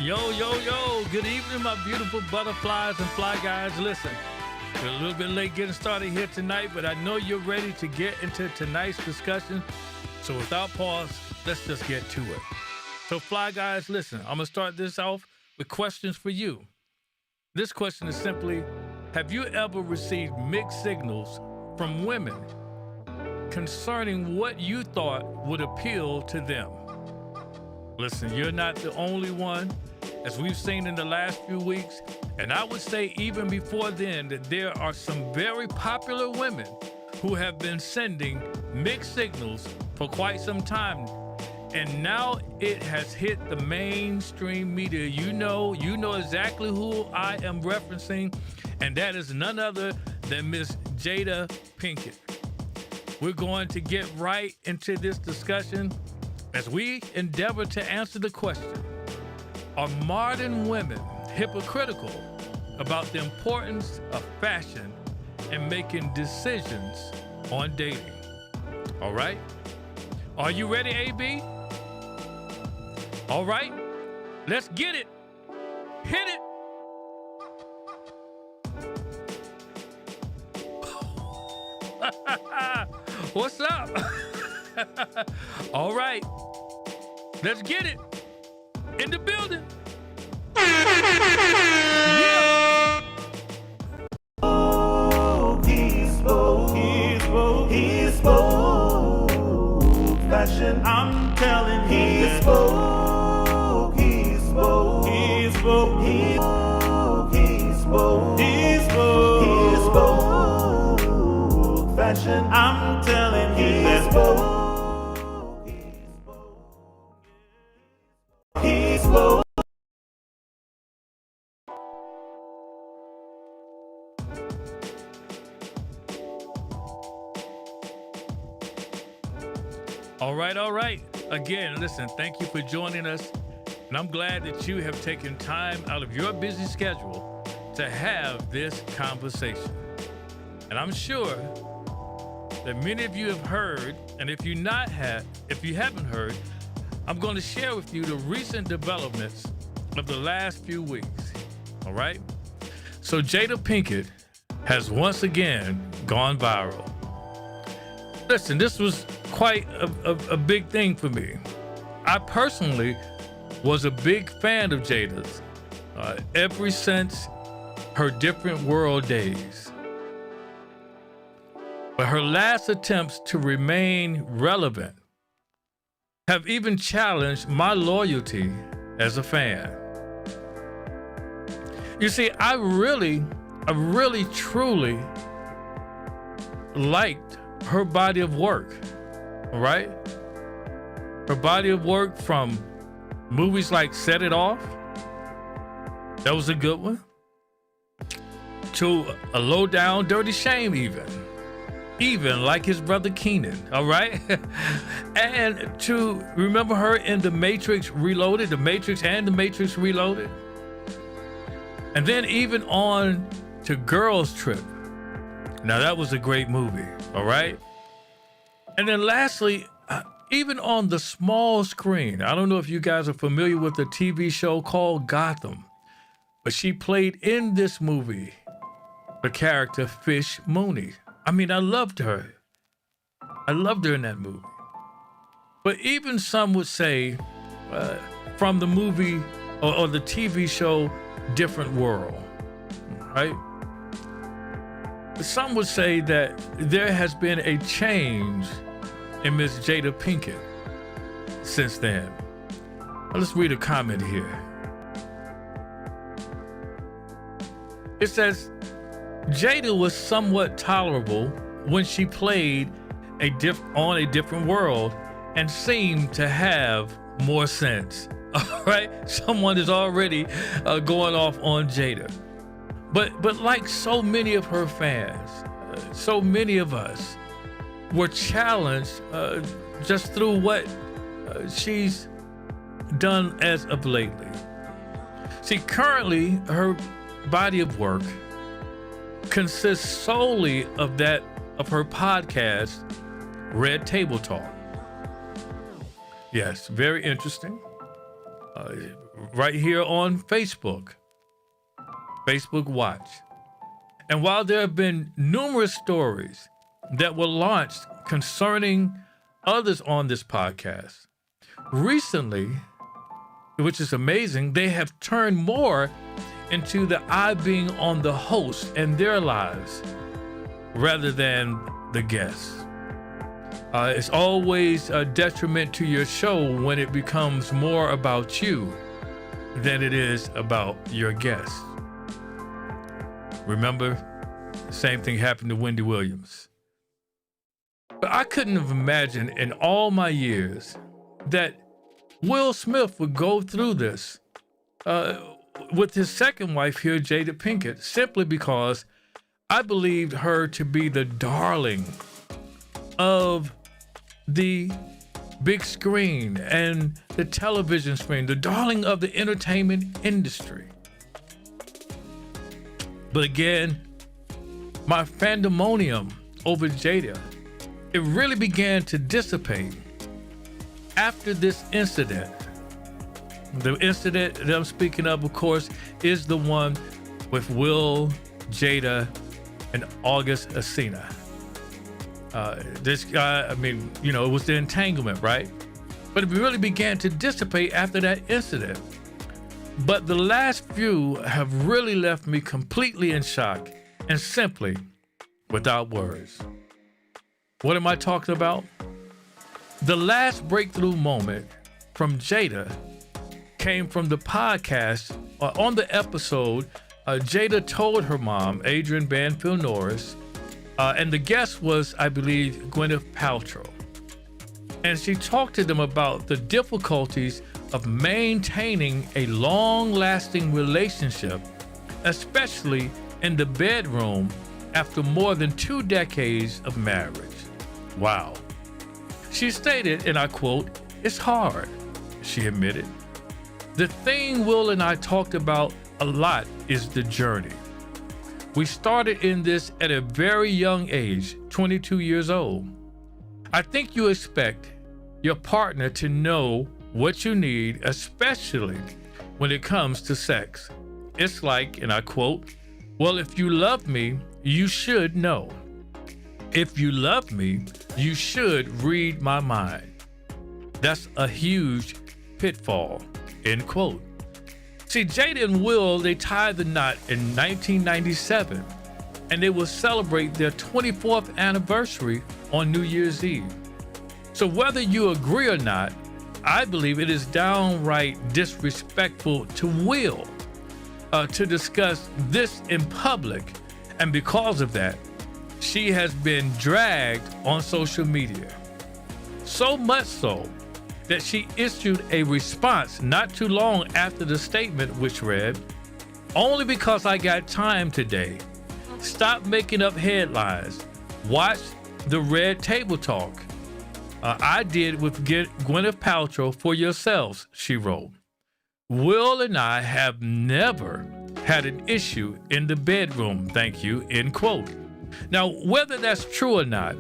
Yo, yo, yo. Good evening, my beautiful butterflies and fly guys. Listen, we're a little bit late getting started here tonight, but I know you're ready to get into tonight's discussion. So without pause, let's just get to it. So fly guys, listen, I'm going to start this off with questions for you. This question is simply, have you ever received mixed signals from women concerning what you thought would appeal to them? Listen, you're not the only one, as we've seen in the last few weeks, and I would say even before then that there are some very popular women who have been sending mixed signals for quite some time. And now it has hit the mainstream media. You know exactly who I am referencing, and that is none other than Miss Jada Pinkett. We're going to get right into this discussion as we endeavor to answer the question, are modern women hypocritical about the importance of fashion and making decisions on dating? All right? Are you ready, AB? All right, let's get it. Hit it. What's up? All right, let's get it. In the building. Yeah. He spoke fashion. I'm telling he spoke fashion. I'm telling he spoke. All right. Again, listen, thank you for joining us. And I'm glad that you have taken time out of your busy schedule to have this conversation. And I'm sure that many of you have heard, and if you haven't heard, I'm going to share with you the recent developments of the last few weeks. All right? So Jada Pinkett has once again gone viral. Listen, this was quite a big thing for me. I personally was a big fan of Jada's ever since her Different World days. But her last attempts to remain relevant have even challenged my loyalty as a fan. You see, I really, truly liked her body of work, all right? Her body of work from movies like Set It Off, that was a good one, to A Low Down Dirty Shame even like his brother Keenan, all right? And to remember her in The Matrix Reloaded, The Matrix and The Matrix Reloaded. And then even on to Girls Trip. Now that was a great movie, all right? And then lastly, even on the small screen, I don't know if you guys are familiar with the TV show called Gotham, but she played in this movie the character Fish Mooney. I mean, I loved her. I loved her in that movie. But even some would say from the movie or the TV show Different World, right? Some would say that there has been a change in Miss Jada Pinkett since then. Now let's read a comment here. It says, Jada was somewhat tolerable when she played on a different world and seemed to have more sense. All right, someone is already going off on Jada. But like so many of her fans, so many of us were challenged just through what she's done as of lately. See, currently her body of work consists solely of that of her podcast, Red Table Talk. Yes, very interesting. right here on Facebook Watch. And while there have been numerous stories that were launched concerning others on this podcast, recently, which is amazing, they have turned more into the I being on the host and their lives rather than the guests. It's always a detriment to your show when it becomes more about you than it is about your guests. Remember, the same thing happened to Wendy Williams. But I couldn't have imagined in all my years that Will Smith would go through this with his second wife here, Jada Pinkett, simply because I believed her to be the darling of the big screen and the television screen, the darling of the entertainment industry. But again, my fandemonium over Jada, it really began to dissipate after this incident. The incident that I'm speaking of course, is the one with Will, Jada, and August Alsina. This guy, it was the entanglement, right? But it really began to dissipate after that incident. But the last few have really left me completely in shock and simply without words. What am I talking about? The last breakthrough moment from Jada came from the podcast. On the episode, Jada told her mom, Adrienne Banfield Norris, and the guest was, I believe, Gwyneth Paltrow. And she talked to them about the difficulties of maintaining a long-lasting relationship, especially in the bedroom after more than 2 decades of marriage. Wow. She stated, and I quote, "It's hard," she admitted. "The thing Will and I talked about a lot is the journey. We started in this at a very young age, 22 years old. I think you expect your partner to know what you need, especially when it comes to sex. It's like," and I quote, "Well, if you love me, you should know. If you love me, you should read my mind. That's a huge pitfall," end quote. See, Jada and Will, they tied the knot in 1997, and they will celebrate their 24th anniversary on New Year's Eve. So whether you agree or not, I believe it is downright disrespectful to Will to discuss this in public, and because of that, she has been dragged on social media. So much so that she issued a response not too long after the statement, which read, "Only because I got time today. Stop making up headlines. Watch the Red Table Talk I did with Gwyneth Paltrow for yourselves," she wrote. "Will and I have never had an issue in the bedroom, thank you," end quote. Now, whether that's true or not,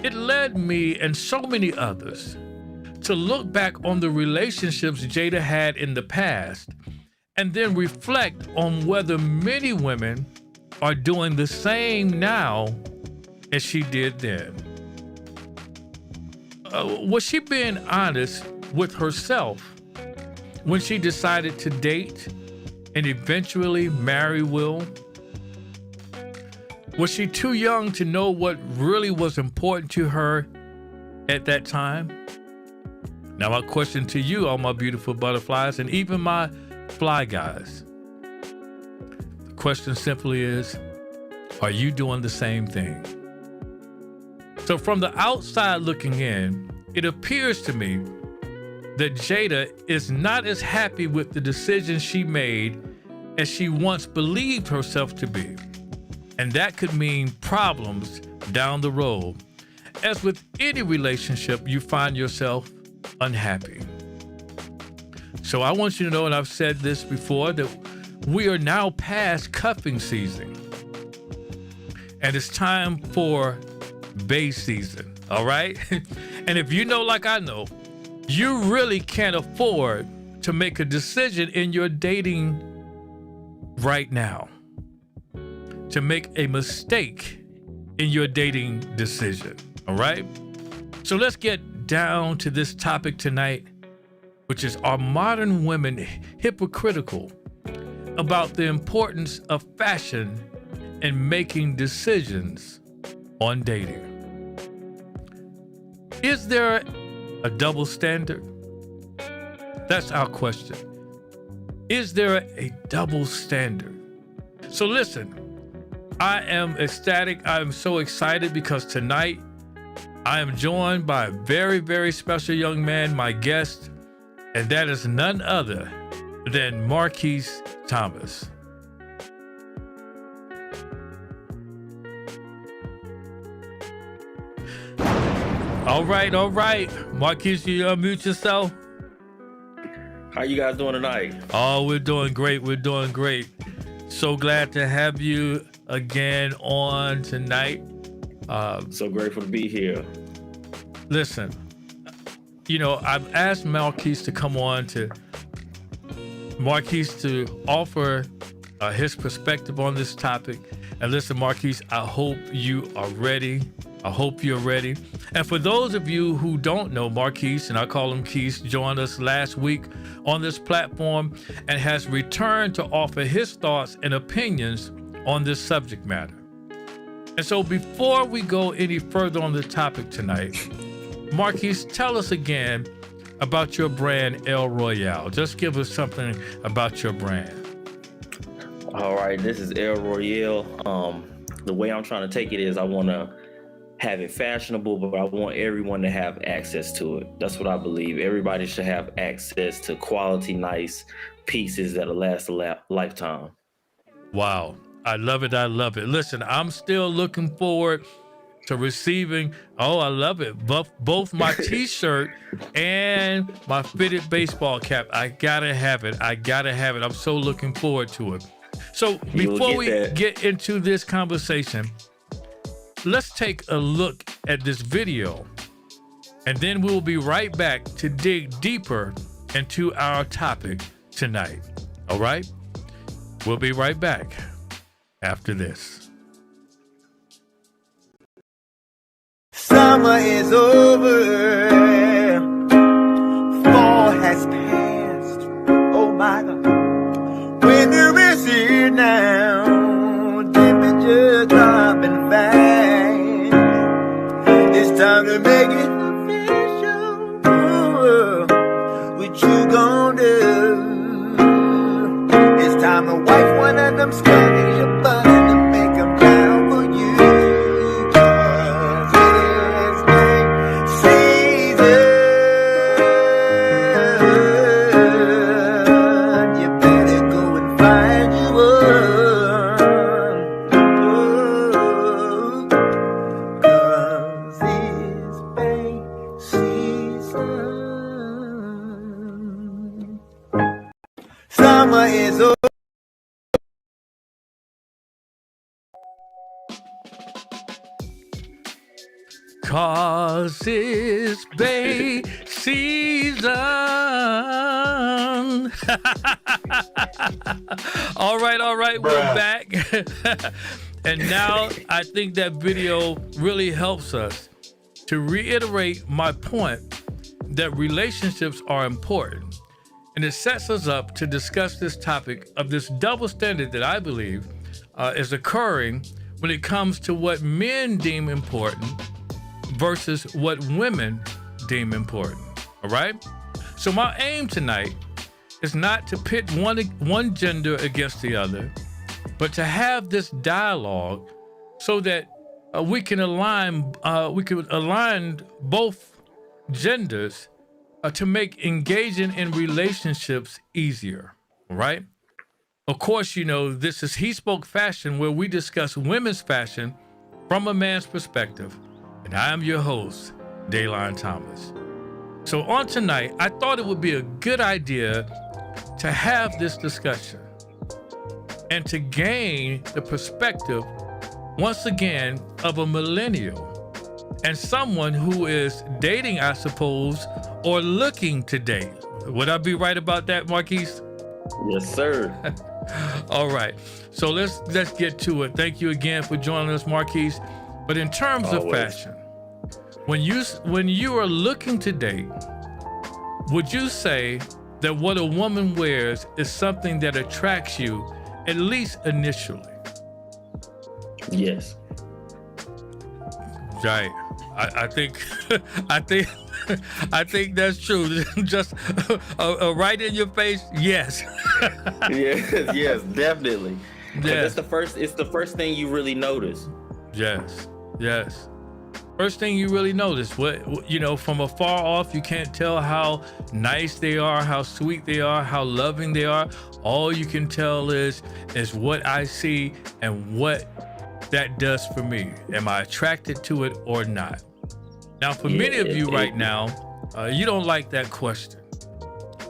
it led me and so many others to look back on the relationships Jada had in the past and then reflect on whether many women are doing the same now as she did then. Was she being honest with herself when she decided to date and eventually marry Will? Was she too young to know what really was important to her at that time? Now, my question to you, all my beautiful butterflies, and even my fly guys. The question simply is, are you doing the same thing? So from the outside looking in, it appears to me that Jada is not as happy with the decision she made as she once believed herself to be. And that could mean problems down the road. As with any relationship, you find yourself unhappy. So I want you to know, and I've said this before, that we are now past cuffing season. And it's time for bae season, all right? And if you know, like I know, you really can't afford to make a decision in your dating right now, to make a mistake in your dating decision. All right? So let's get down to this topic tonight, which is, are modern women hypocritical about the importance of fashion and making decisions on dating? Is there a double standard? That's our question. Is there a double standard? So listen, I am ecstatic. I am so excited because tonight I am joined by a very, very special young man, my guest, and that is none other than Marquise Thomas. All right. Marquise, you unmute yourself. How you guys doing tonight? Oh, we're doing great. So glad to have you again on tonight. So grateful to be here. Listen, I've asked Marquise to come on to offer his perspective on this topic. And listen, Marquise, I hope you are ready. I hope you're ready. And for those of you who don't know, Marquise, and I call him Keith, joined us last week on this platform and has returned to offer his thoughts and opinions on this subject matter. And so before we go any further on the topic tonight, Marquise, tell us again about your brand, El Royale. Just give us something about your brand. All right, this is El Royale. The way I'm trying to take it is I want to have it fashionable, but I want everyone to have access to it. That's what I believe. Everybody should have access to quality, nice pieces that'll last a lifetime. Wow. I love it. Listen, I'm still looking forward to receiving, I love it, both my t-shirt and my fitted baseball cap. I gotta have it. I'm so looking forward to it. So before we get into this conversation, let's take a look at this video, and then we'll be right back to dig deeper into our topic tonight. All right? We'll be right back after this. Summer is over, fall has passed, oh my God, winter is here now, temperature dropping fast. It's time to make it official. What you gon' do? It's time to wipe one of them Scottish buns and make them down for you. 'Cause it's my season. You better go and find you one. Oh. 'Cause it's May season. Summer is over. Cause it's Bay season. All right, we're back. And now I think that video really helps us to reiterate my point that relationships are important. And it sets us up to discuss this topic of this double standard that I believe is occurring when it comes to what men deem important versus what women deem important. All right? So my aim tonight is not to pit one gender against the other, but to have this dialogue so that we can align both genders to make engaging in relationships easier. All right? Of course, this is He Spoke Fashion, where we discuss women's fashion from a man's perspective. And I am your host, Daylon Thomas. So on tonight, I thought it would be a good idea to have this discussion and to gain the perspective, once again, of a millennial and someone who is dating, I suppose, or looking to date. Would I be right about that, Marquise? Yes, sir. All right. So let's get to it. Thank you again for joining us, Marquise. But in terms of fashion, when you are looking to date, would you say that what a woman wears is something that attracts you, at least initially? Yes. Right. I think I think that's true. Just right in your face. Yes. yes, definitely. Yes. It's the first thing you really notice. Yes. First thing you really notice, from afar off, you can't tell how nice they are, how sweet they are, how loving they are. All you can tell is what I see and what that does for me. Am I attracted to it or not? Now, for many of you right now, you don't like that question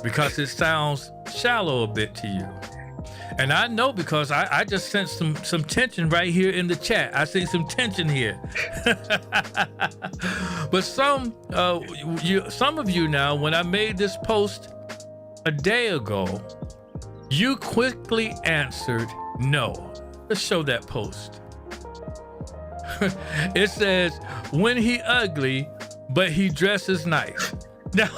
because it sounds shallow a bit to you. And I know because I just sensed some tension right here in the chat. I see some tension here. But some of you now, when I made this post a day ago, you quickly answered no. Let's show that post. It says, when he ugly, but he dresses nice. Now,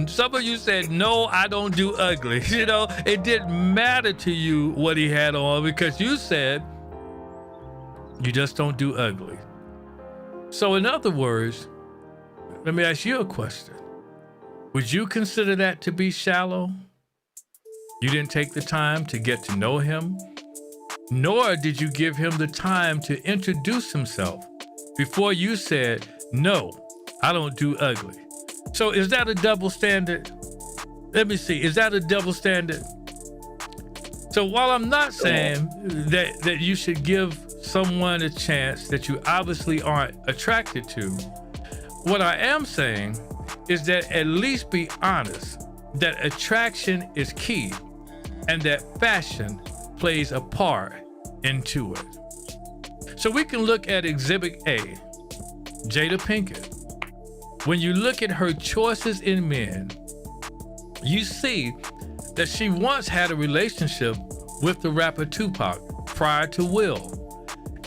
some of you said, no, I don't do ugly. It didn't matter to you what he had on because you said you just don't do ugly. So in other words, let me ask you a question. Would you consider that to be shallow? You didn't take the time to get to know him, nor did you give him the time to introduce himself before you said, no, I don't do ugly. So is that a double standard? Let me see. Is that a double standard? So while I'm not saying that you should give someone a chance that you obviously aren't attracted to, what I am saying is that at least be honest that attraction is key and that fashion plays a part into it. So we can look at Exhibit A, Jada Pinkett. When you look at her choices in men, you see that she once had a relationship with the rapper Tupac prior to Will.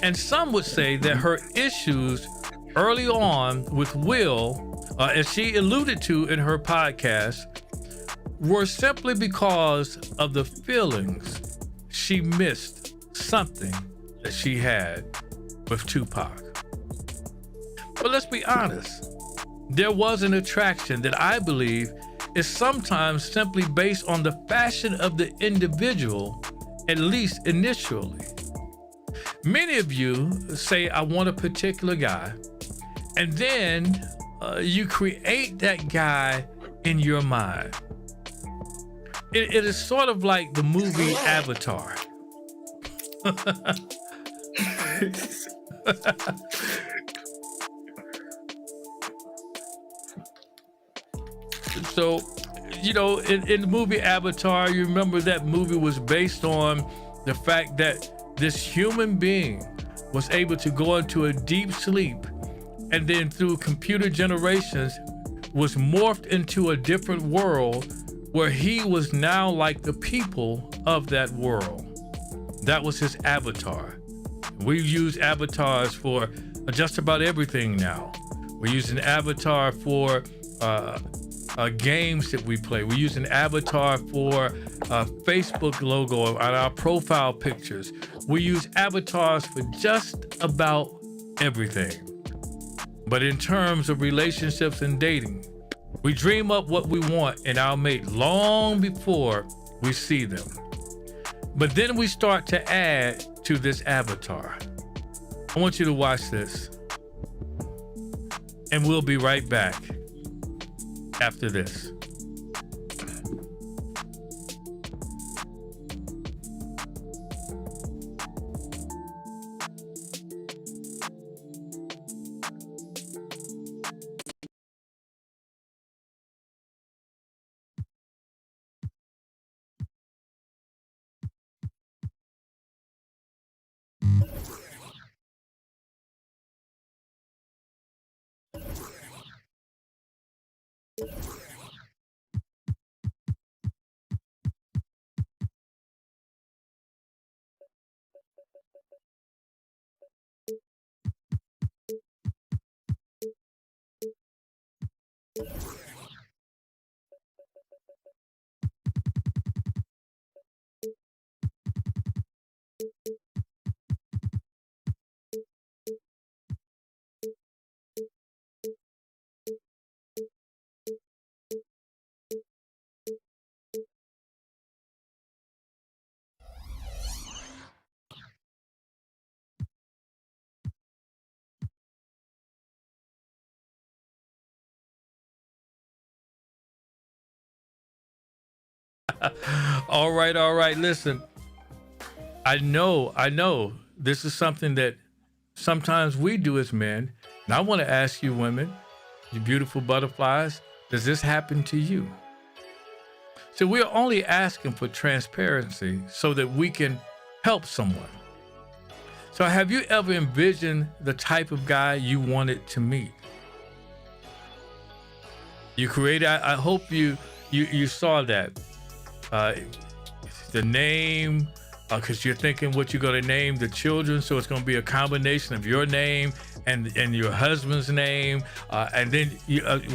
And some would say that her issues early on with Will, as she alluded to in her podcast, were simply because of the feelings she missed something that she had with Tupac. But let's be honest. There was an attraction that I believe is sometimes simply based on the fashion of the individual, at least initially. Many of you say, I want a particular guy, and then you create that guy in your mind. It is sort of like the movie Avatar. So, in the movie Avatar, you remember that movie was based on the fact that this human being was able to go into a deep sleep and then through computer generations was morphed into a different world where he was now like the people of that world. That was his avatar. We use avatars for just about everything now. We're using avatar for games that we play. We use an avatar for a Facebook logo on our profile pictures. We use avatars for just about everything. But in terms of relationships and dating, we dream up what we want in our mate long before we see them. But then we start to add to this avatar. I want you to watch this. And we'll be right back after this. All right, all right. Listen, I know this is something that sometimes we do as men. And I want to ask you women, you beautiful butterflies, does this happen to you? So we're only asking for transparency so that we can help someone. So have you ever envisioned the type of guy you wanted to meet? You created, I hope you saw that. The name, because you're thinking what you're going to name the children, so it's going to be a combination of your name and your husband's name, and then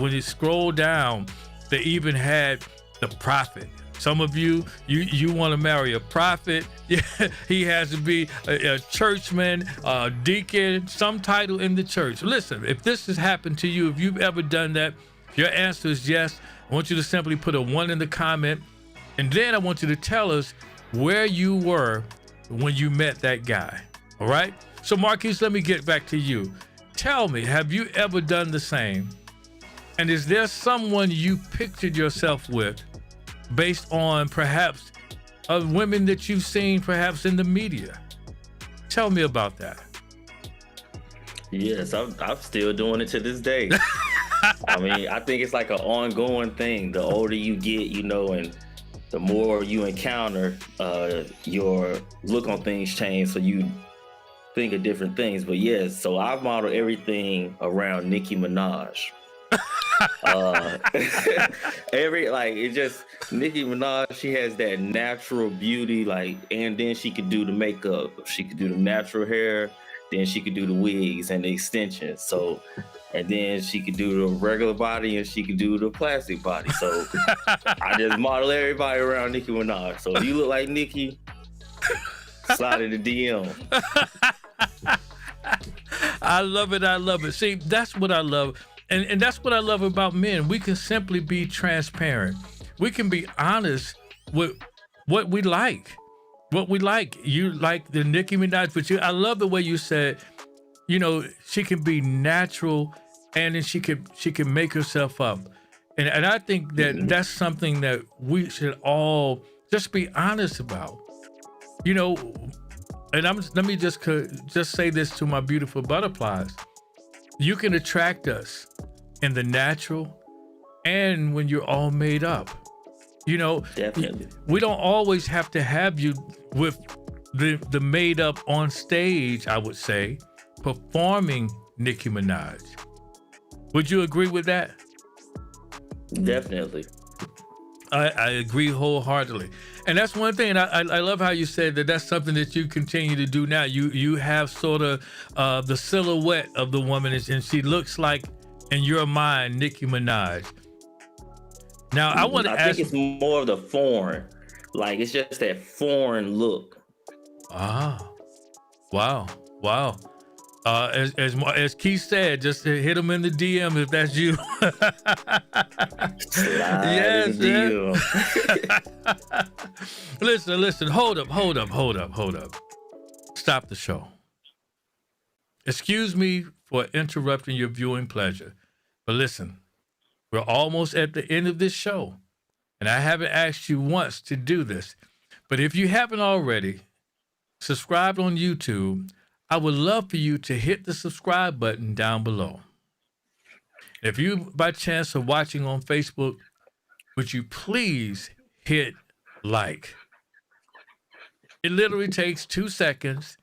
when you scroll down, they even had the prophet. Some of you want to marry a prophet. He has to be a churchman, a deacon, some title in the church. Listen, if this has happened to you, if you've ever done that, if your answer is yes, I want you to simply put a 1 in the comment. And then I want you to tell us where you were when you met that guy. All right? So Marquise, let me get back to you. Tell me, have you ever done the same? And is there someone you pictured yourself with based on perhaps women that you've seen perhaps in the media? Tell me about that. Yes, I'm still doing it to this day. I mean, I think it's like an ongoing thing. The older you get, and the more you encounter, your look on things change, so you think of different things. But yes, so I model everything around Nicki Minaj. Nicki Minaj, she has that natural beauty, and then she could do the makeup, she could do the natural hair, then she could do the wigs and the extensions. So, and then she could do the regular body and she could do the plastic body. So I just model everybody around Nicki Minaj. So if you look like Nicki, slide in the DM. I love it. I love it. See, that's what I love. And that's what I love about men. We can simply be transparent. We can be honest with what we like. What we like. You like the Nicki Minaj, but I love the way you said, she can be natural, and then she can make herself up. And I think that that's something that we should all just be honest about. And let me just say this to my beautiful butterflies. You can attract us in the natural and when you're all made up. Definitely. We don't always have to have you with the made up on stage, I would say, performing Nicki Minaj. Would you agree with that? Definitely. I agree wholeheartedly. And that's one thing. And I love how you said that that's something that you continue to do now. You have sort of the silhouette of the woman, and she looks like, in your mind, Nicki Minaj. Now, I want to ask. I think it's more of the foreign. It's just that foreign look. Ah, wow. As Keith said, just hit him in the DM if that's you. Yes. Listen. Hold up. Stop the show. Excuse me for interrupting your viewing pleasure, but listen, we're almost at the end of this show, and I haven't asked you once to do this, but if you haven't already subscribed on YouTube, I would love for you to hit the subscribe button down below. If you, by chance, are watching on Facebook, would you please hit like? It literally takes 2 seconds,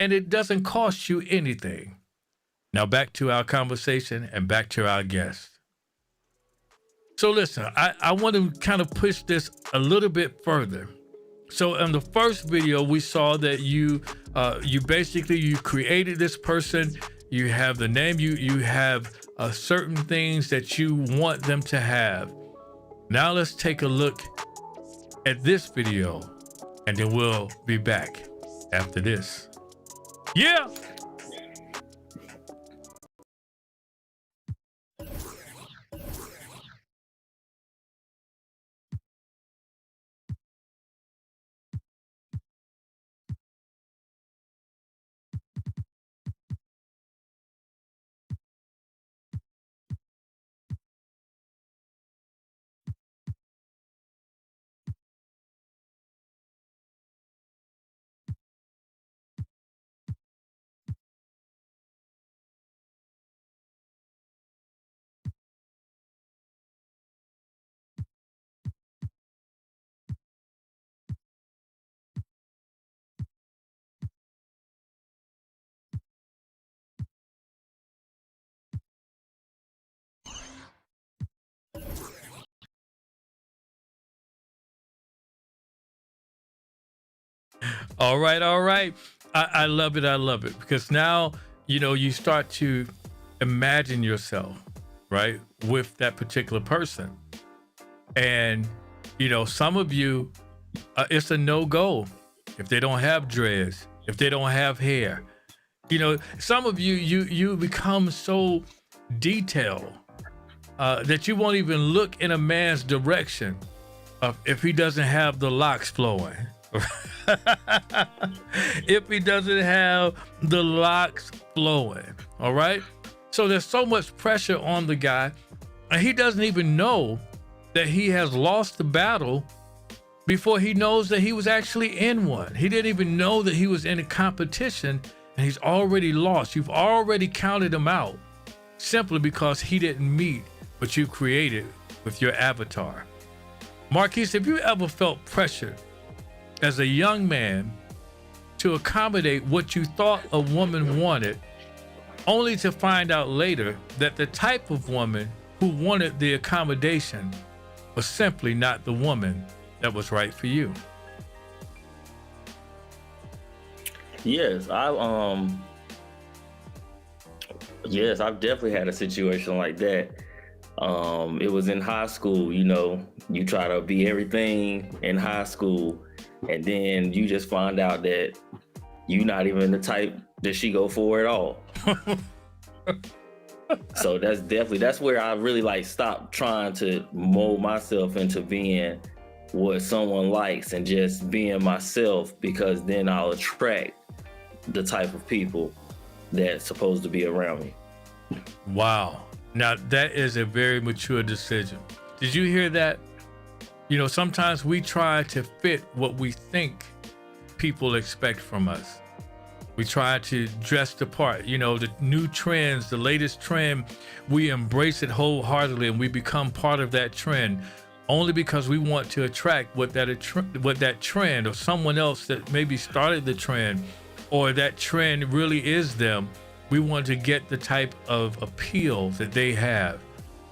and it doesn't cost you anything. Now back to our conversation and back to our guest. So listen, I want to kind of push this a little bit further. So in the first video, we saw that you basically you created this person. You have the name. You have certain things that you want them to have. Now let's take a look at this video, and then we'll be back after this. Yeah. All right, all right. I love it. I love it because now, you start to imagine yourself, right, with that particular person. And, some of you, it's a no-go if they don't have dreads, if they don't have hair. Some of you become so detailed that you won't even look in a man's direction if he doesn't have the locks flowing. If he doesn't have the locks flowing, all right? So there's so much pressure on the guy, and he doesn't even know that he has lost the battle before he knows that he was actually in one. He didn't even know that he was in a competition, and he's already lost. You've already counted him out simply because he didn't meet what you created with your avatar. Marquise, have you ever felt pressured as a young man to accommodate what you thought a woman wanted, only to find out later that the type of woman who wanted the accommodation was simply not the woman that was right for you? Yes, I've definitely had a situation like that. It was in high school. You try to be everything in high school, and then you just find out that you're not even the type that she go for at all. So that's where I really stopped trying to mold myself into being what someone likes and just being myself, because then I'll attract the type of people that's supposed to be around me. Wow. Now that is a very mature decision. Did you hear that? Sometimes we try to fit what we think people expect from us. We try to dress the part, the new trends, the latest trend, we embrace it wholeheartedly and we become part of that trend only because we want to attract what that trend or someone else that maybe started the trend or that trend really is them. We want to get the type of appeal that they have.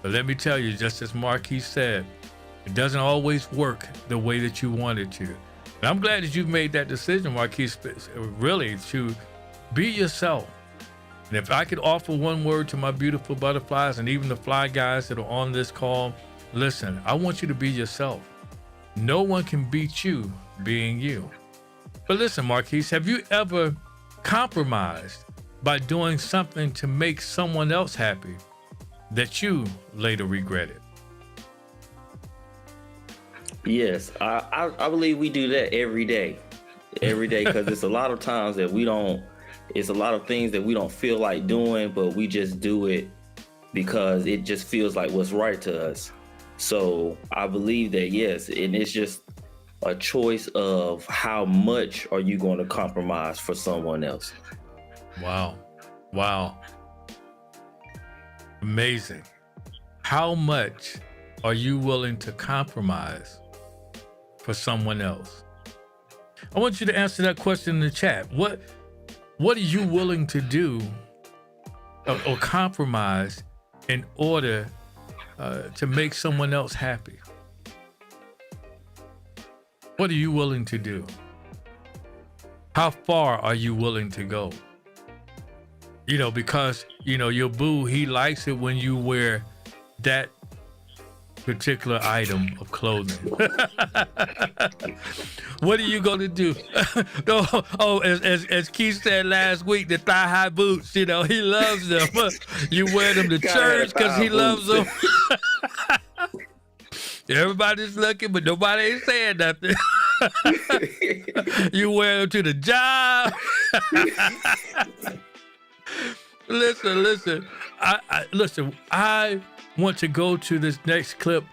But let me tell you, just as Marquise said, it doesn't always work the way that you want it to. And I'm glad that you've made that decision, Marquise, really to be yourself. And if I could offer one word to my beautiful butterflies and even the fly guys that are on this call, listen, I want you to be yourself. No one can beat you being you. But listen, Marquise, have you ever compromised by doing something to make someone else happy that you later regretted? Yes, I believe we do that every day, because it's a lot of times that it's a lot of things that we don't feel like doing, but we just do it because it just feels like what's right to us. So I believe that, yes, and it's just a choice of how much are you going to compromise for someone else. Wow. Amazing. How much are you willing to compromise for someone else? I want you to answer that question in the chat. What are you willing to do or compromise in order to make someone else happy? What are you willing to do? How far are you willing to go? You know, because, you know, your boo, he likes it when you wear that particular item of clothing. What are you going to do? As Keith said last week, the thigh-high boots, you know, he loves them. You wear them to church because he loves them. Everybody's looking, but nobody ain't saying nothing. You wear them to the job. Listen. I want to go to this next clip,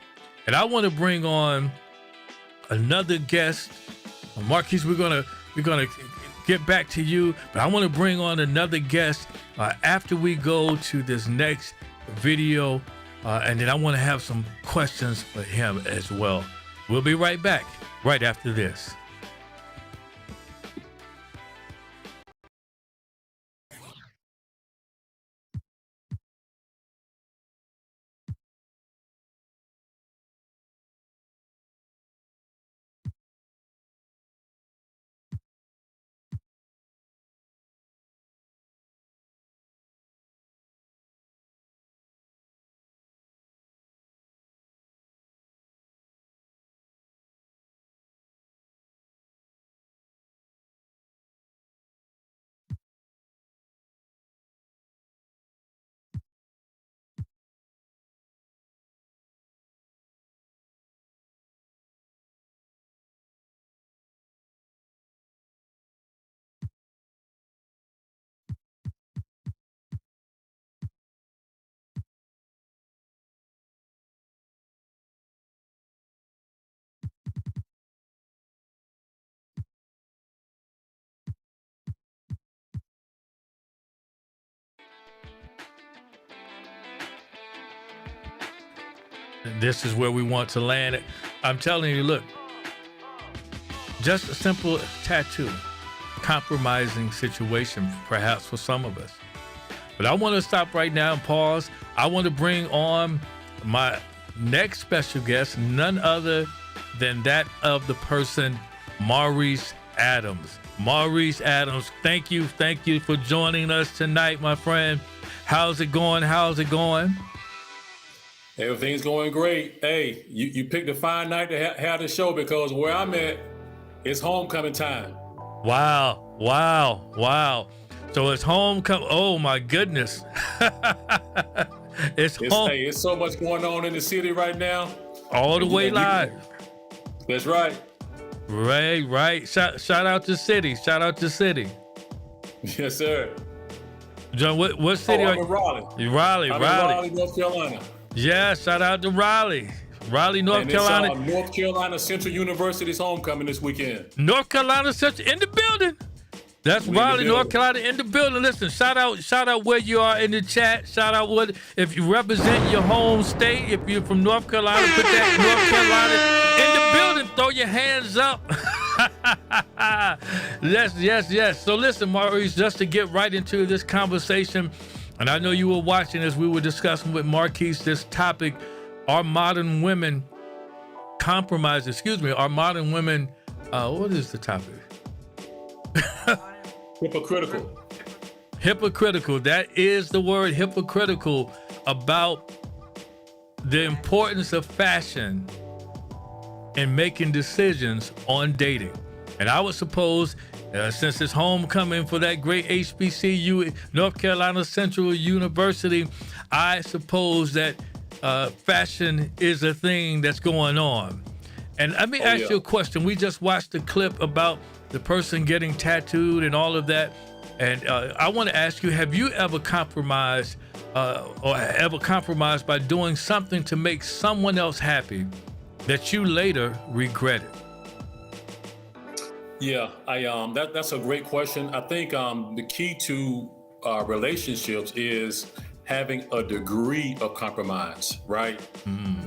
and I want to bring on another guest. Marquise, we're gonna get back to you, but I want to bring on another guest after we go to this next video, and then I want to have some questions for him as well. We'll be right back right after this. This is where we want to land it. I'm telling you, look, just a simple tattoo, compromising situation, perhaps for some of us. But I want to stop right now and pause. I want to bring on my next special guest, none other than that of the person, Maurice Adams. Maurice Adams, thank you for joining us tonight, my friend. How's it going? Everything's going great. Hey, you picked a fine night to have the show, because where I'm at, it's homecoming time. Wow. So it's homecoming. Oh my goodness. It's home. Hey, it's so much going on in the city right now. All the way live. That's right. Right. Shout out to city. Yes, sir. John, what city I'm in Raleigh. Raleigh. I'm in Raleigh, North Carolina. Yeah, shout out to Raleigh, North Carolina. North Carolina Central University's homecoming this weekend. North Carolina Central in the building. That's Raleigh, North Carolina in the building. Listen, shout out where you are in the chat. Shout out if you represent your home state. If you're from North Carolina, put that North Carolina in the building. Throw your hands up. Yes. So listen, Maurice, just to get right into this conversation, and I know you were watching as we were discussing with Marquise this topic, are modern women what is the topic? Hypocritical. That is the word, hypocritical, about the importance of fashion in making decisions on dating. And I would suppose, since it's homecoming for that great HBCU, North Carolina Central University, I suppose that fashion is a thing that's going on. And let me ask you a question. We just watched a clip about the person getting tattooed and all of that. And I want to ask you, have you ever compromised by doing something to make someone else happy that you later regretted? Yeah, that's a great question. I think the key to relationships is having a degree of compromise, right?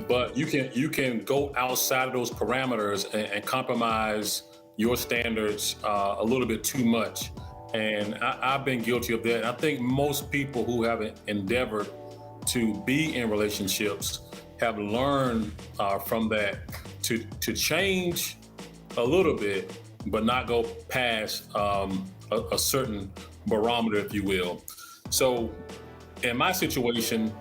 But you can go outside of those parameters and compromise your standards a little bit too much. And I've been guilty of that. I think most people who have endeavored to be in relationships have learned from that to change a little bit, but not go past a certain barometer, if you will. So in my situation,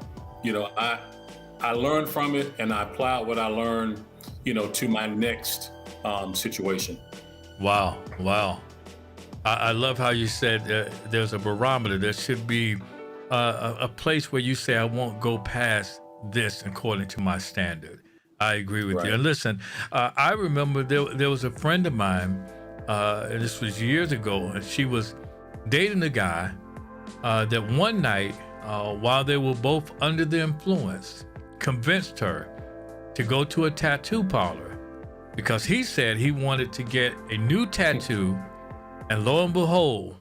I learned from it and I applied what I learned, to my next situation. Wow. I love how you said there's a barometer. There should be a place where you say, I won't go past this according to my standard. I agree with you. And listen, I remember there was a friend of mine, and this was years ago, and she was dating a guy that one night, while they were both under the influence, convinced her to go to a tattoo parlor because he said he wanted to get a new tattoo. And lo and behold,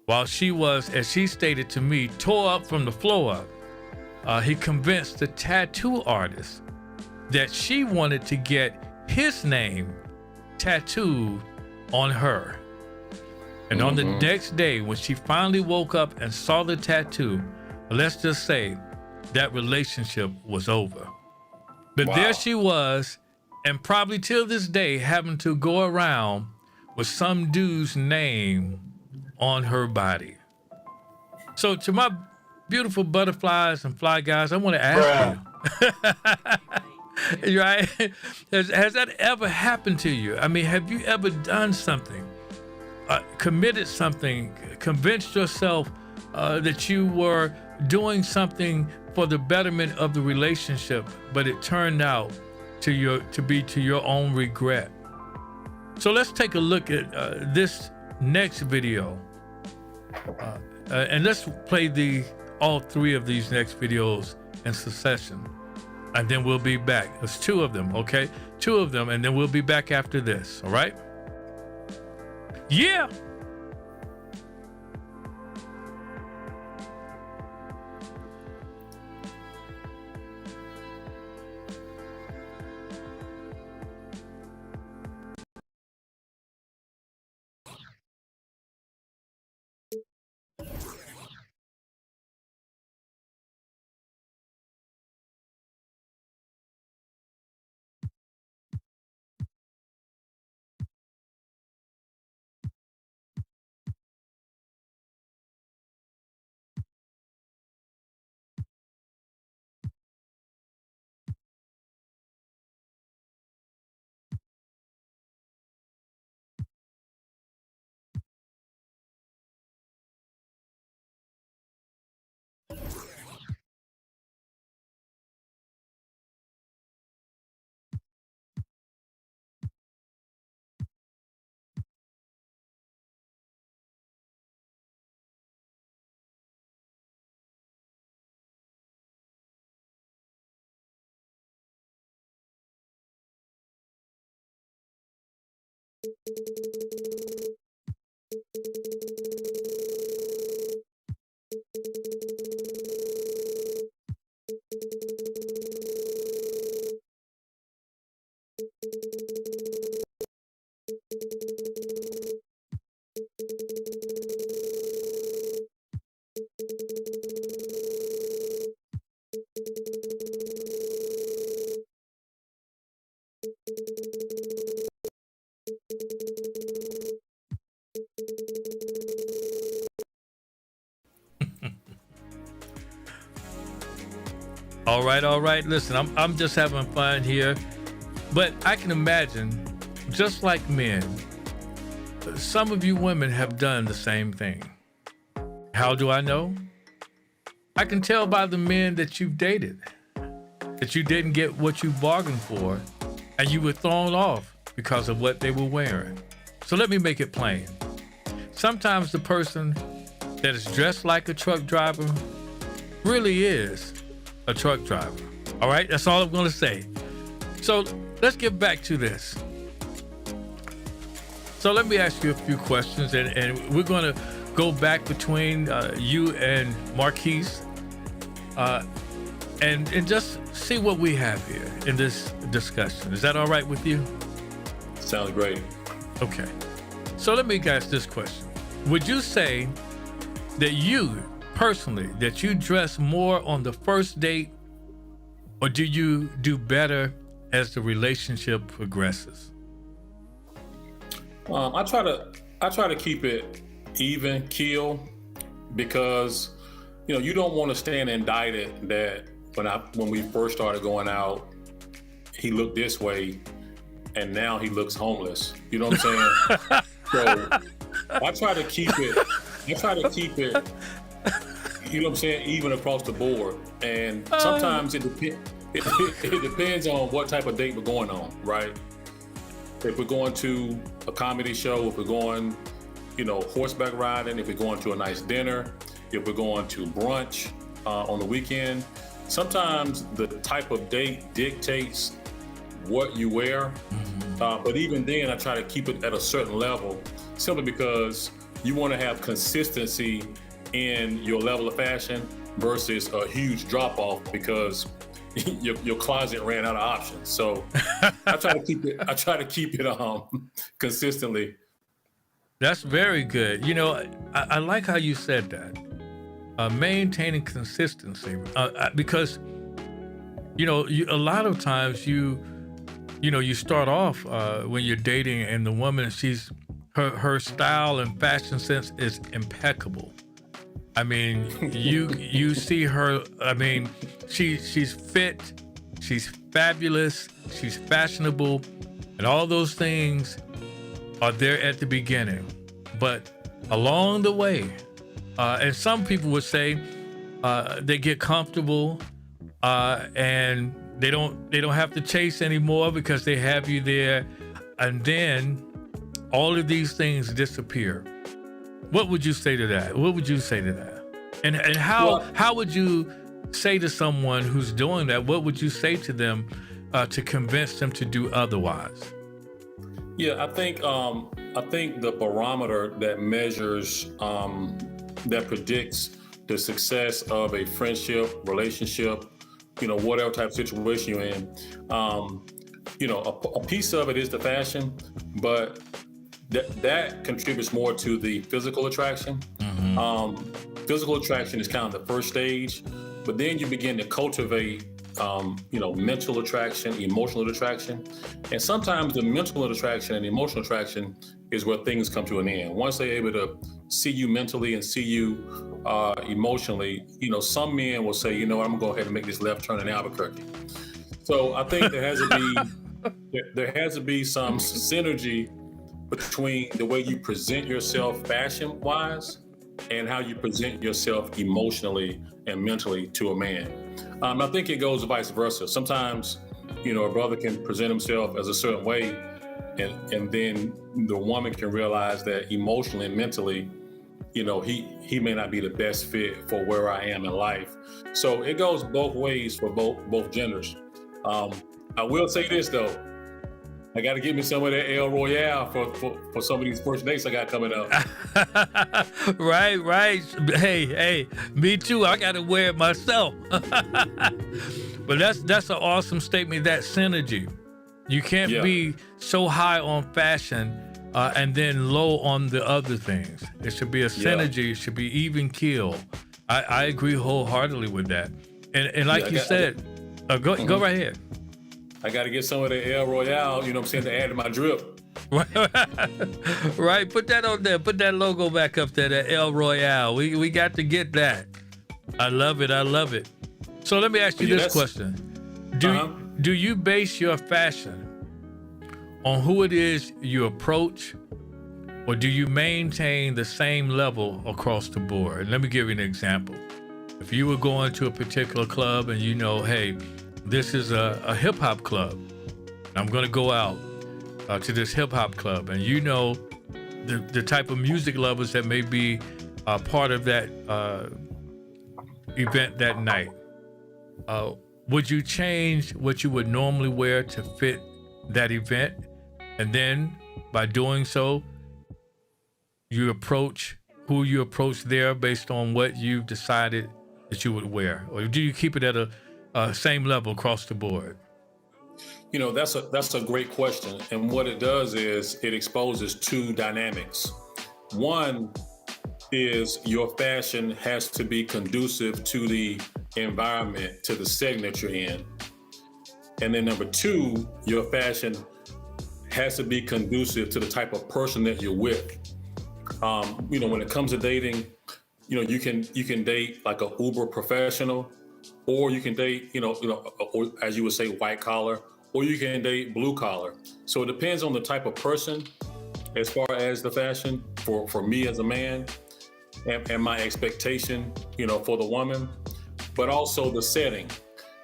while she was, as she stated to me, tore up from the floor up, he convinced the tattoo artist that she wanted to get his name tattooed on her. And on the next day, when she finally woke up and saw the tattoo, let's just say that relationship was over. But there she was, and probably till this day, having to go around with some dude's name on her body. So to my beautiful butterflies and fly guys, I want to ask you, right? Has that ever happened to you? I mean, have you ever done something, committed something, convinced yourself that you were doing something for the betterment of the relationship, but it turned out to be to your own regret? So let's take a look at this next video, and let's play all three of these next videos in succession, and then we'll be back. There's two of them, okay? Two of them, and then we'll be back after this, all right? Yeah! All right. Listen, I'm just having fun here, but I can imagine, just like men, some of you women have done the same thing. How do I know? I can tell by the men that you've dated that you didn't get what you bargained for, and you were thrown off because of what they were wearing. So let me make it plain. Sometimes the person that is dressed like a truck driver really is a truck driver. All right, that's all I'm gonna say. So let's get back to this. So let me ask you a few questions, and we're gonna go back between you and Marquise, and just see what we have here in this discussion. Is that all right with you? Sounds great. Okay. So let me ask this question. Would you say that you, personally, that you dress more on the first date or do you do better as the relationship progresses? I try to keep it even keel, because you don't want to stand indicted that when we first started going out, he looked this way and now he looks homeless. You know what I'm saying? So I try to keep it, you know what I'm saying, even across the board. And sometimes it depends on what type of date we're going on, right? If we're going to a comedy show, if we're going, horseback riding, if we're going to a nice dinner, if we're going to brunch on the weekend, sometimes the type of date dictates what you wear. But even then, I try to keep it at a certain level, simply because you want to have consistency in your level of fashion versus a huge drop off because your closet ran out of options. So I try to keep it consistently. That's very good. I like how you said that. Maintaining consistency, because a lot of times you start off when you're dating, and the woman, her style and fashion sense is impeccable. I mean, you see her. I mean, she's fit, she's fabulous, she's fashionable, and all those things are there at the beginning. But along the way, and some people would say they get comfortable and they don't have to chase anymore because they have you there, and then all of these things disappear. What would you say to that? And how would you say to someone who's doing that? What would you say to them to convince them to do otherwise? Yeah, I think the barometer that measures, that predicts the success of a friendship, relationship, whatever type of situation you're in, a piece of it is the fashion, but that contributes more to the physical attraction. Physical attraction is kind of the first stage, but then you begin to cultivate mental attraction, emotional attraction. And sometimes the mental attraction and emotional attraction is where things come to an end. Once they're able to see you mentally and see you emotionally, some men will say, I'm gonna go ahead and make this left turn in Albuquerque. So I think there has to be some synergy between the way you present yourself fashion-wise and how you present yourself emotionally and mentally to a man. I think it goes vice versa. Sometimes, a brother can present himself as a certain way, and then the woman can realize that emotionally and mentally, he may not be the best fit for where I am in life. So it goes both ways for both genders. I will say this though, I got to get me some of that El Royale for some of these first dates I got coming up. Right. Hey, me too. I got to wear it myself. But that's an awesome statement. That synergy. You can't be so high on fashion and then low on the other things. It should be a synergy. It should be even keel. I agree wholeheartely with that. And like you said, go right ahead. I got to get some of the El Royale, to add to my drip. Right. Put that on there. Put that logo back up there, the El Royale. We got to get that. I love it. So let me ask you this question. Do you base your fashion on who it is you approach, or do you maintain the same level across the board? Let me give you an example. If you were going to a particular club and hey, this is a hip hop club, I'm going to go out to this hip hop club, and the type of music lovers that may be part of that event that night. Would you change what you would normally wear to fit that event? And then by doing so, you approach who you approach there based on what you've decided that you would wear? Or do you keep it at a same level across the board? That's a great question. And what it does is it exposes two dynamics. One is your fashion has to be conducive to the environment, to the setting that you're in. And then number two, your fashion has to be conducive to the type of person that you're with. When it comes to dating, you can date like a Uber professional, or you can date, or as you would say, white collar, or you can date blue collar. So it depends on the type of person as far as the fashion for me as a man and my expectation, for the woman, but also the setting.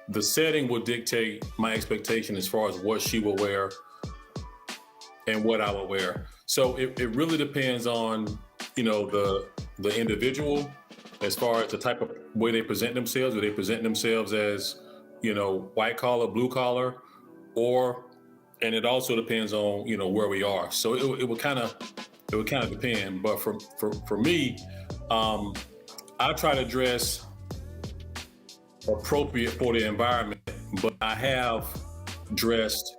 The setting will dictate my expectation as far as what she will wear and what I will wear. So it really depends on, the individual as far as the type of way they present themselves. Do they present themselves as, white collar, blue collar, and it also depends on, where we are. So it would kind of depend. But for me, I try to dress appropriate for the environment, but I have dressed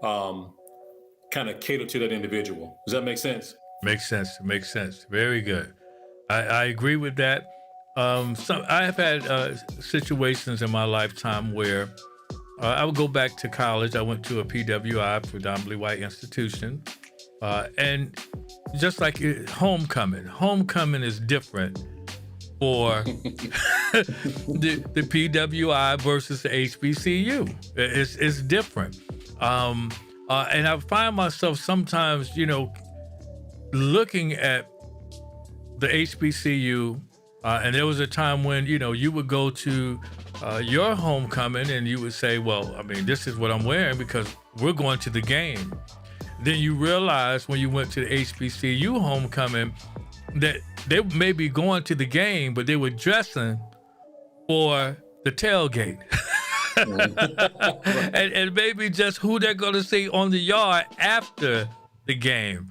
kind of catered to that individual. Does that make sense? Makes sense. Very good. I agree with that. I have had situations in my lifetime where I would go back to college. I went to a PWI, predominantly white institution. And just like homecoming is different for the PWI versus the HBCU. It's different. And I find myself sometimes, looking at the HBCU, and there was a time when, you would go to your homecoming and you would say, well, I mean, this is what I'm wearing because we're going to the game. Then you realize when you went to the HBCU homecoming that they may be going to the game, but they were dressing for the tailgate. and maybe just who they're going to see on the yard after the game.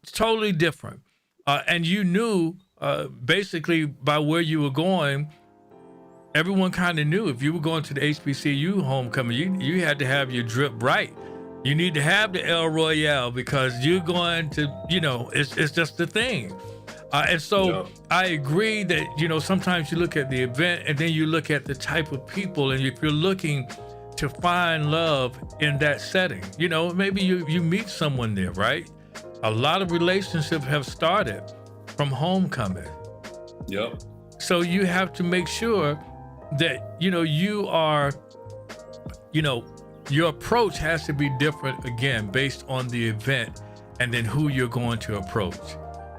It's totally different. And you knew basically by where you were going, everyone kind of knew if you were going to the HBCU homecoming, you had to have your drip right. You need to have the El Royale because you're going to, it's just the thing. And so I agree that, sometimes you look at the event and then you look at the type of people, and if you're looking to find love in that setting, maybe you meet someone there, right? A lot of relationships have started from homecoming. Yep. So you have to make sure that, you are, your approach has to be different again based on the event and then who you're going to approach.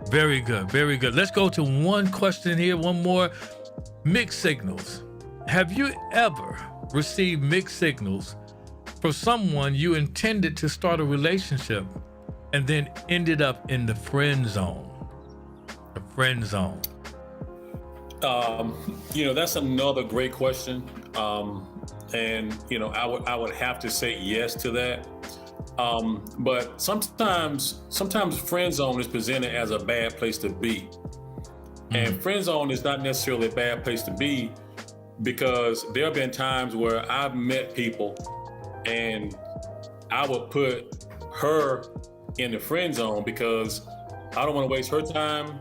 Very good, very good. Let's go to one question here, one more. Mixed signals. Have you ever received mixed signals for someone you intended to start a relationship and then ended up in the friend zone? The friend zone. That's another great question. And I would have to say yes to that. But sometimes friend zone is presented as a bad place to be. And friend zone is not necessarily a bad place to be, because there have been times where I've met people and I would put her in the friend zone because I don't want to waste her time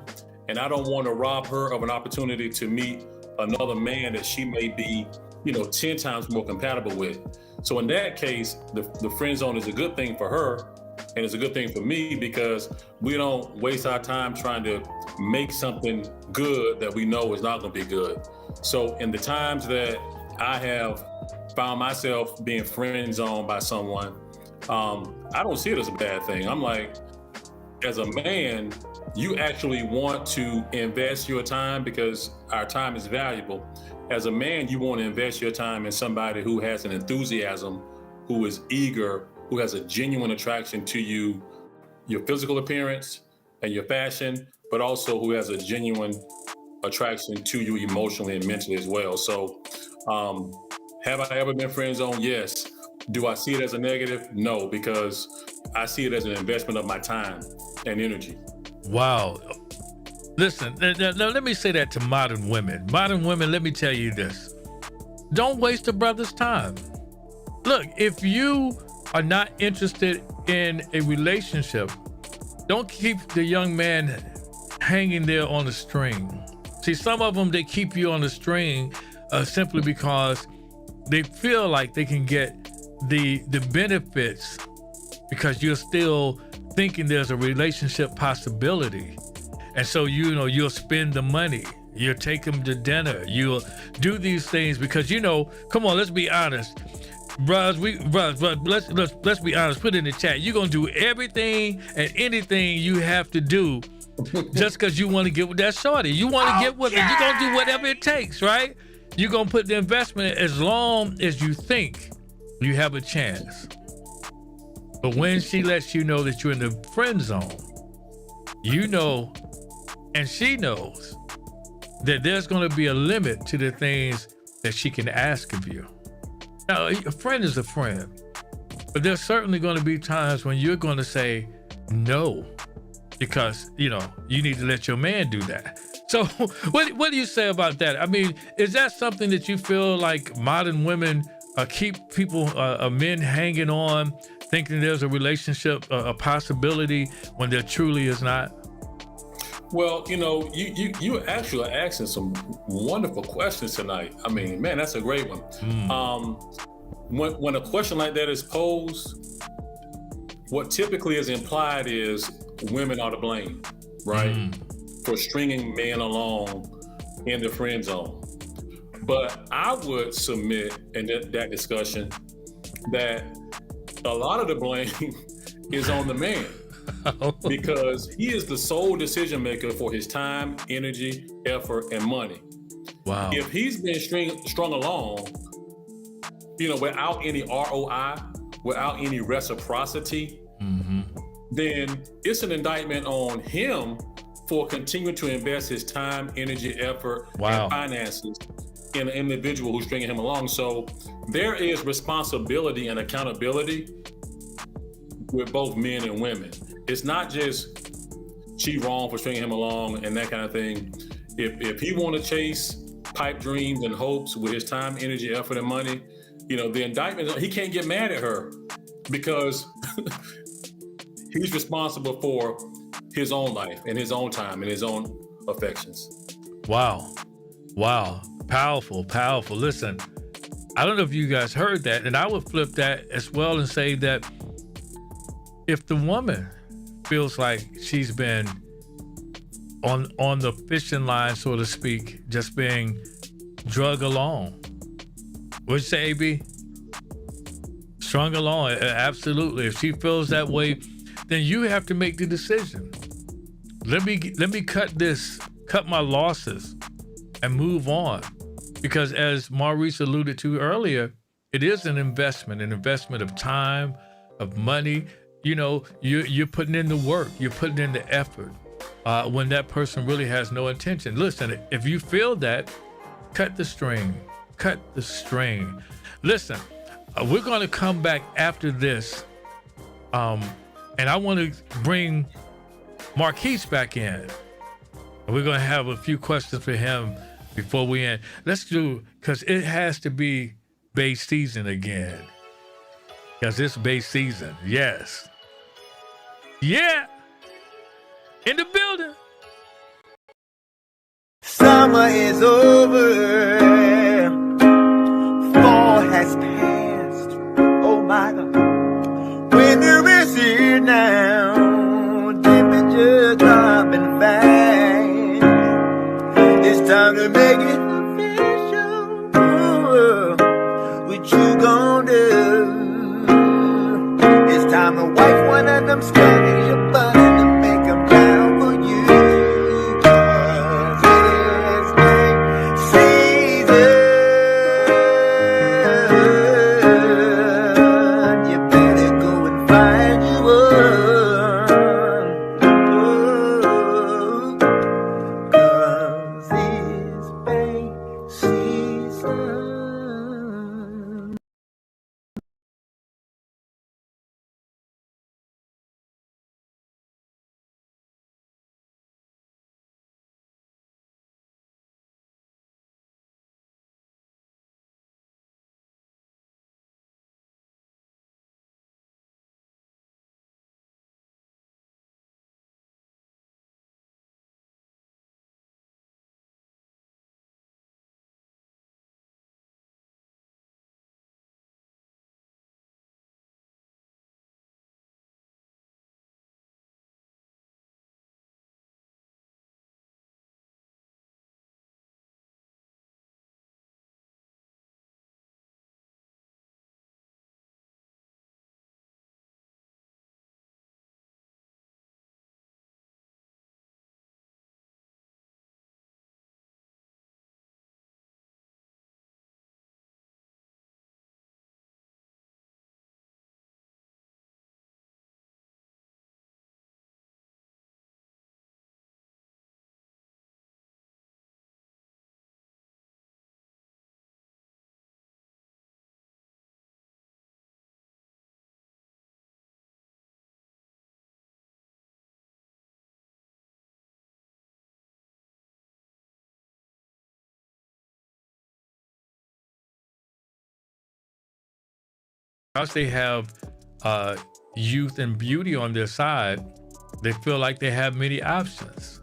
and I don't want to rob her of an opportunity to meet another man that she may be 10 times more compatible with. So in that case, the friend zone is a good thing for her and it's a good thing for me, because we don't waste our time trying to make something good that we know is not going to be good. So in the times that I have found myself being friend zoned by someone, I don't see it as a bad thing. I'm like, as a man, you actually want to invest your time because our time is valuable. As a man, you want to invest your time in somebody who has an enthusiasm, who is eager, who has a genuine attraction to you, your physical appearance and your fashion, but also who has a genuine attraction to you emotionally and mentally as well. So have I ever been friend zoned? Yes. Do I see it as a negative? No, because I see it as an investment of my time and energy. Wow. Listen, now let me say that to modern women. Modern women, let me tell you this. Don't waste a brother's time. Look, if you are not interested in a relationship, don't keep the young man hanging there on a string. See, some of them, they keep you on the string simply because they feel like they can get the benefits because you're still thinking there's a relationship possibility. And so, you'll spend the money. You'll take them to dinner. You'll do these things because, come on, let's be honest. Let's be honest. Put it in the chat. You're going to do everything and anything you have to do just because you want to get with that shorty. You want to get with her. You're going to do whatever it takes, right? You're going to put the investment as long as you think you have a chance. But when she lets you know that you're in the friend zone, and she knows that there's going to be a limit to the things that she can ask of you. Now, a friend is a friend, but there's certainly going to be times when you're going to say no, because, you need to let your man do that. So what do you say about that? I mean, is that something that you feel like modern women keep men hanging on, thinking there's a relationship, a possibility when there truly is not? Well, you actually are asking some wonderful questions tonight. I mean, man, that's a great one. When a question like that is posed, what typically is implied is women are to blame, right? For stringing men along in the friend zone. But I would submit in that discussion that a lot of the blame is on the man. Because he is the sole decision maker for his time, energy, effort, and money. Wow. If he's been strung along, without any ROI, without any reciprocity, then it's an indictment on him for continuing to invest his time, energy, effort, and finances in an individual who's stringing him along. So there is responsibility and accountability with both men and women. It's not just she wrong for stringing him along and that kind of thing. If he want to chase pipe dreams and hopes with his time, energy, effort, and money, the indictment, he can't get mad at her because he's responsible for his own life and his own time and his own affections. Wow. Powerful. Listen, I don't know if you guys heard that, and I would flip that as well and say that if the woman feels like she's been on the fishing line, so to speak, just being drug along. What'd you say, AB? Strung along, absolutely. If she feels that way, then you have to make the decision. Let me cut my losses and move on. Because as Maurice alluded to earlier, it is an investment of time, of money. You're putting in the work, you're putting in the effort when that person really has no intention. Listen, if you feel that, cut the string. Listen, we're going to come back after this, and I want to bring Marquise back in. We're going to have a few questions for him before we end. Because it has to be base season again. Because it's base season, yes. Yeah, in the building. Summer is over. Fall has passed. Oh my God. Winter is here now. Temperature dropping fast. It's time to make it official. What you gonna do? It's time to wipe one of them scummy your butt. because they have youth and beauty on their side, they feel like they have many options.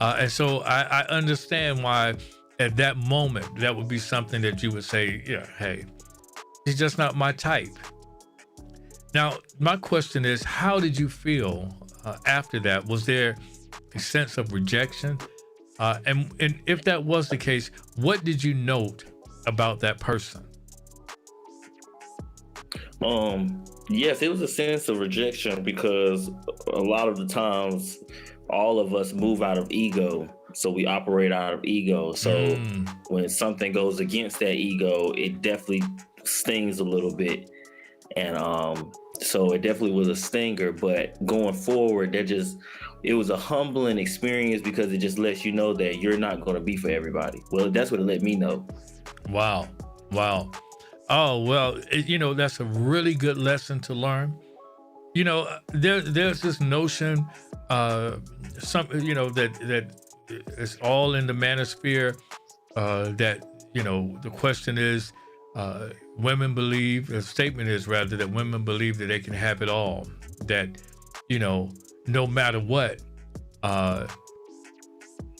And so I understand why at that moment, that would be something that you would say, yeah, hey, he's just not my type. Now, my question is, how did you feel after that? Was there a sense of rejection? And if that was the case, what did you note about that person? Yes, it was a sense of rejection because a lot of the times all of us move out of ego. So we operate out of ego. So when something goes against that ego, it definitely stings a little bit. And so it definitely was a stinger, but going forward, it was a humbling experience because it just lets you know that you're not going to be for everybody. Well, that's what it let me know. Wow. Oh, well, that's a really good lesson to learn. There's this notion, that it's all in the manosphere, that, the question is, women believe, the statement is rather that women believe that they can have it all, that, no matter what,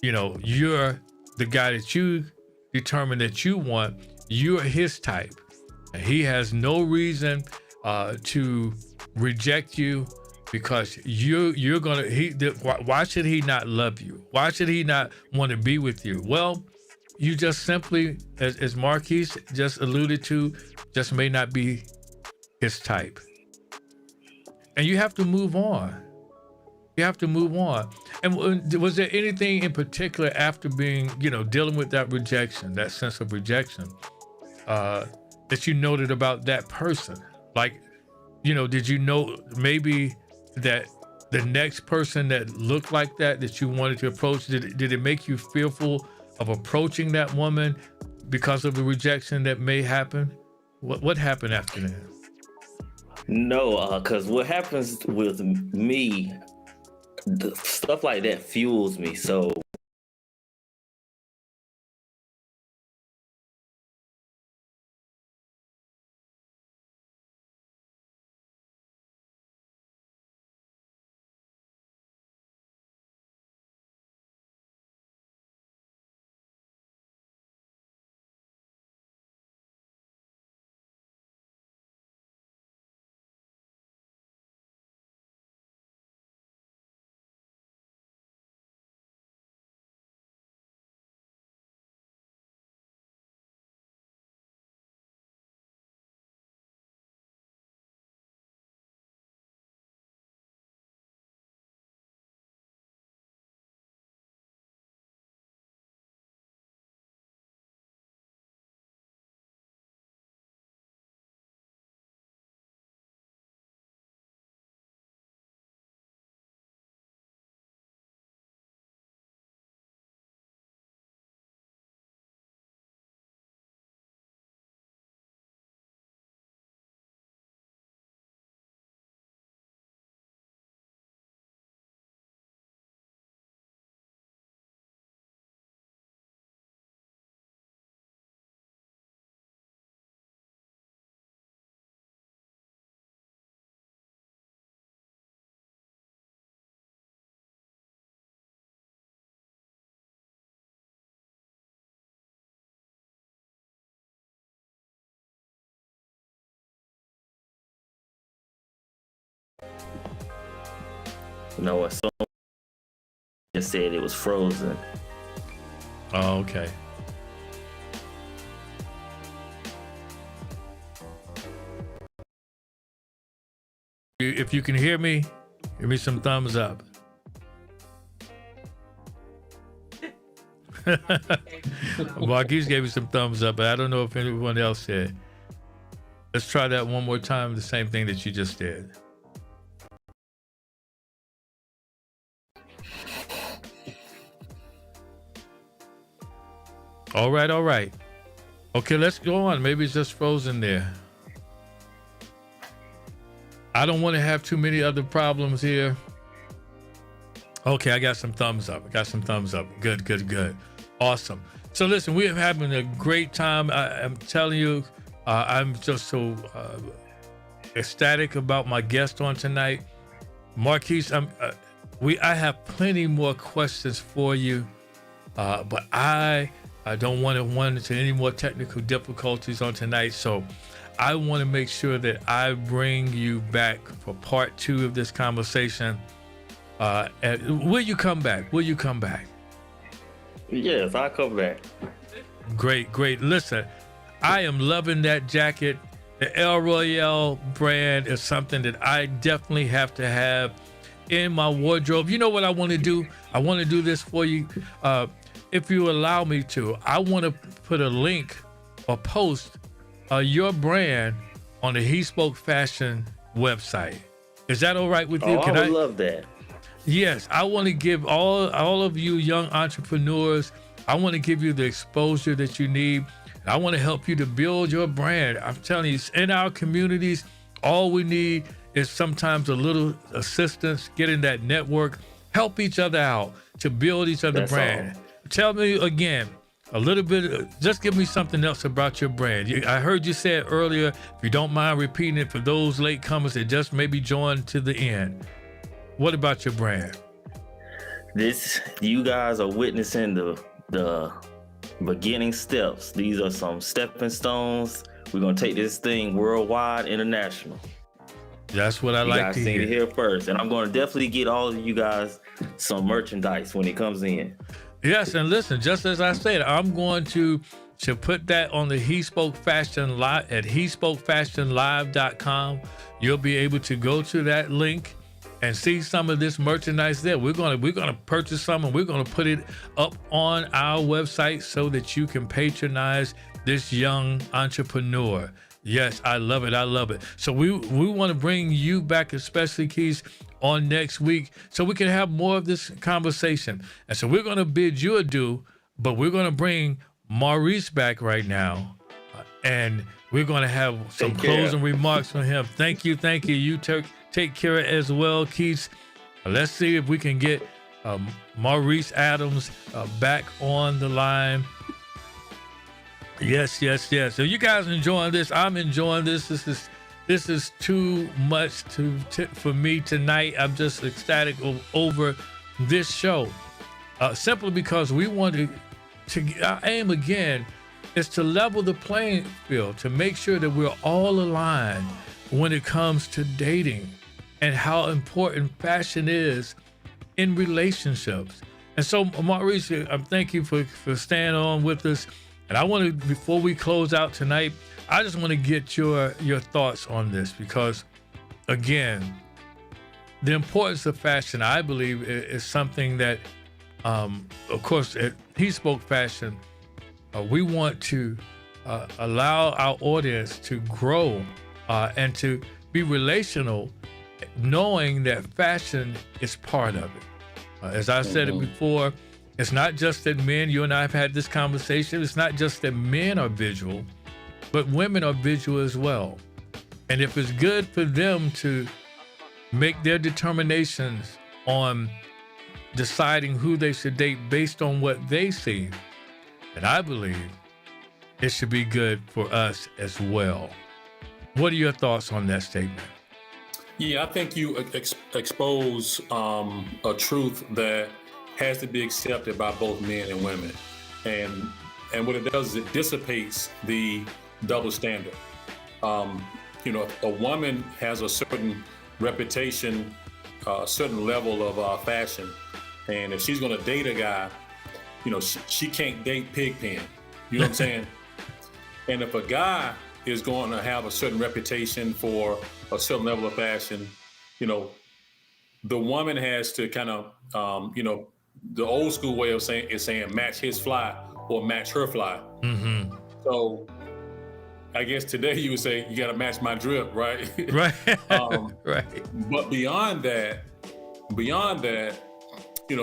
you're the guy that you determine that you want, you're his type. And he has no reason to reject you because you're gonna. Why should he not love you? Why should he not want to be with you? Well, you just simply, as Marquise just alluded to, just may not be his type, and you have to move on. You have to move on. And was there anything in particular after being, dealing with that rejection, that sense of rejection, that you noted about that person? Like, did you know maybe that the next person that looked like that you wanted to approach, did it make you fearful of approaching that woman because of the rejection that may happen? What happened after that? No, because what happens with me, stuff like that fuels me. So a song just said it was frozen. Oh, okay. If you can hear me, give me some thumbs up. Marquise gave me some thumbs up, but I don't know if anyone else did. Let's try that one more time, the same thing that you just did. All right. Okay, let's go on. Maybe it's just frozen there. I don't want to have too many other problems here. Okay, I got some thumbs up. Good. Awesome. So listen, we are having a great time. I'm telling you, I'm just so ecstatic about my guest on tonight, Marquise. I have plenty more questions for you, but I don't want to run into any more technical difficulties on tonight. So I want to make sure that I bring you back for part 2 of this conversation. Will you come back? Will you come back? Yes, I'll come back. Great. Listen, I am loving that jacket. The El Royale brand is something that I definitely have to have in my wardrobe. You know what I want to do? I want to do this for you. If you allow me to, I want to put a link or post your brand on the He Spoke Fashion website. Is that all right with you? I would love that. Yes, I want to give all of you young entrepreneurs, I want to give you the exposure that you need. I want to help you to build your brand. I'm telling you, in our communities, all we need is sometimes a little assistance, getting that network, help each other out to build each other's brand. All. Tell me again, a little bit, just give me something else about your brand. I heard you say it earlier, if you don't mind repeating it for those latecomers that just maybe joined to the end. What about your brand? You guys are witnessing the beginning steps. These are some stepping stones. We're gonna take this thing worldwide, international. That's what I like to hear. You guys seen it here first, and I'm gonna definitely get all of you guys some merchandise when it comes in. Yes, and listen, just as I said, I'm going to put that on the He Spoke Fashion Live at HeSpokeFashionLive.com. You'll be able to go to that link and see some of this merchandise there. We're gonna purchase some, and we're gonna put it up on our website so that you can patronize this young entrepreneur. Yes, I love it. So we want to bring you back, especially Keys, on next week so we can have more of this conversation. And so we're gonna bid you adieu, but we're gonna bring Maurice back right now, and we're gonna have some closing remarks from him. Thank you. You take care as well, Keith. Let's see if we can get Maurice Adams back on the line. Yes. So you guys enjoying this? I'm enjoying this. This is too much for me tonight. I'm just ecstatic over this show, simply because we want to. Our aim again is to level the playing field, to make sure that we're all aligned when it comes to dating and how important fashion is in relationships. And so, Maurice, thank you for staying on with us. And I want to, before we close out tonight, I just want to get your thoughts on this, because, again, the importance of fashion, I believe, is something that, of course, at He Spoke Fashion, we want to allow our audience to grow and to be relational, knowing that fashion is part of it. As I said it before, it's not just that men, you and I have had this conversation, it's not just that men are visual, but women are visual as well. And if it's good for them to make their determinations on deciding who they should date based on what they see, then I believe it should be good for us as well. What are your thoughts on that statement? Yeah, I think you expose a truth that has to be accepted by both men and women. And what it does is it dissipates the double standard. A woman has a certain reputation, a certain level of fashion. And if she's gonna date a guy, she can't date Pigpen. You know what I'm saying? And if a guy is going to have a certain reputation for a certain level of fashion, the woman has to kind of, the old school way of saying match his fly or match her fly. Mm-hmm. So I guess today you would say you got to match my drip, right? Right. Right. But beyond that,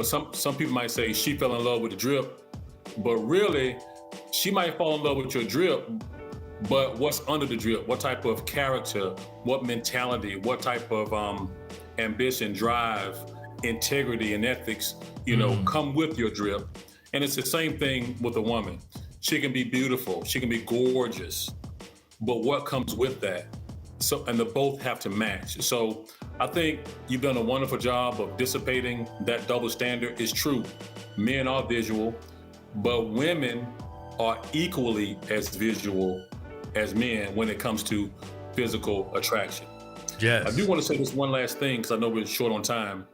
some people might say she fell in love with the drip, but really she might fall in love with your drip, but what's under the drip? What type of character, what mentality, what type of ambition, drive, integrity, and ethics, come with your drip. And it's the same thing with a woman. She can be beautiful, she can be gorgeous, but what comes with that? and the both have to match. So I think you've done a wonderful job of dissipating that double standard. It's true, men are visual, but women are equally as visual as men when it comes to physical attraction. Yes. I do want to say this one last thing because I know we're short on time.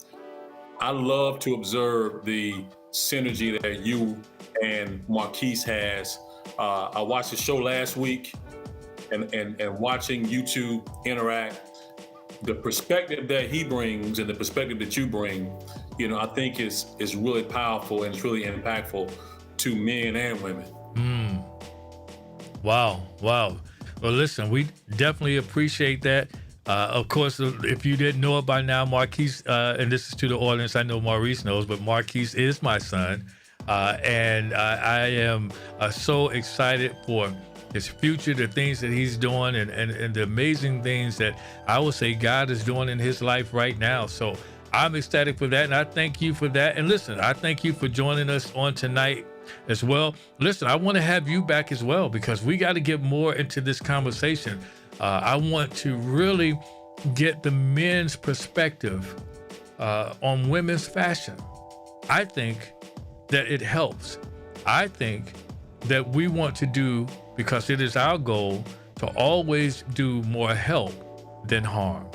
I love to observe the synergy that you and Marquise has. I watched the show last week and watching you two interact, the perspective that he brings and the perspective that you bring, I think is really powerful and it's really impactful to men and women. Wow. Well, listen, we definitely appreciate that. Of course, if you didn't know it by now, Marquise, and this is to the audience, I know Maurice knows, but Marquise is my son. And I am so excited for his future, the things that he's doing, and the amazing things that I would say God is doing in his life right now. So I'm ecstatic for that, and I thank you for that. And listen, I thank you for joining us on tonight as well. Listen, I want to have you back as well because we got to get more into this conversation. I want to really get the men's perspective on women's fashion. I think that it helps. I think that we want to do, because it is our goal to always do more help than harm.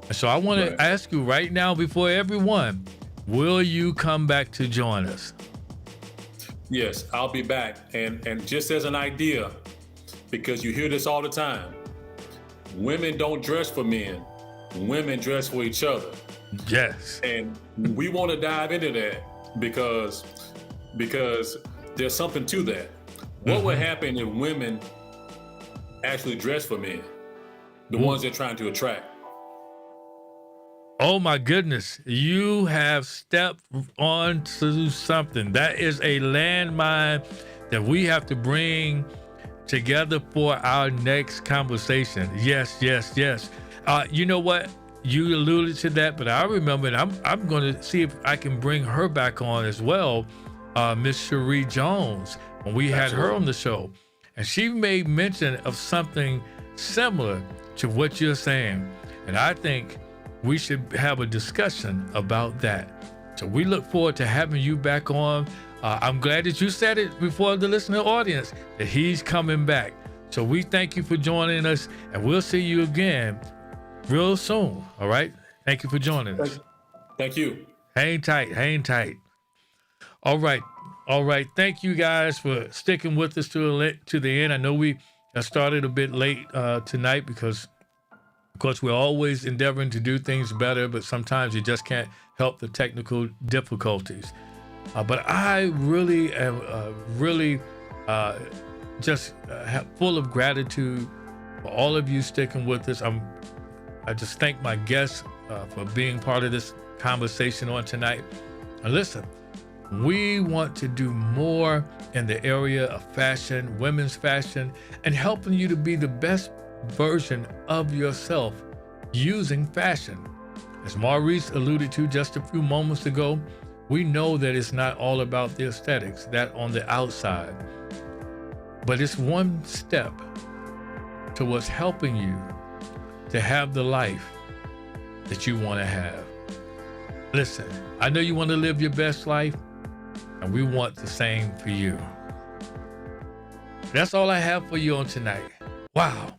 And so I want to ask you right now before everyone, will you come back to join us? Yes, I'll be back. And just as an idea, because you hear this all the time, women don't dress for men. Women dress for each other. Yes. And we want to dive into that because there's something to that. What would happen if women actually dress for men? The ones they're trying to attract. Oh my goodness, you have stepped onto something. That is a landmine that we have to bring together for our next conversation. Yes. You know what? You alluded to that, but I remember, and I'm going to see if I can bring her back on as well, Miss Cherie Jones, when we had her on the show. And she made mention of something similar to what you're saying. And I think we should have a discussion about that. So we look forward to having you back on. I'm glad that you said it before the listening audience that he's coming back. So we thank you for joining us, and we'll see you again real soon. All right. Thank you for joining us. Thank you. Hang tight. All right. Thank you guys for sticking with us to the end. I know we started a bit late tonight because, of course, we're always endeavoring to do things better, but sometimes you just can't help the technical difficulties. But I really am just full of gratitude for all of you sticking with us. I just thank my guests for being part of this conversation on tonight. And listen, we want to do more in the area of fashion, women's fashion, and helping you to be the best version of yourself using fashion. As Maurice alluded to just a few moments ago, we know that it's not all about the aesthetics, that on the outside, but it's one step towards helping you to have the life that you want to have. Listen, I know you want to live your best life, and we want the same for you. That's all I have for you on tonight. Wow,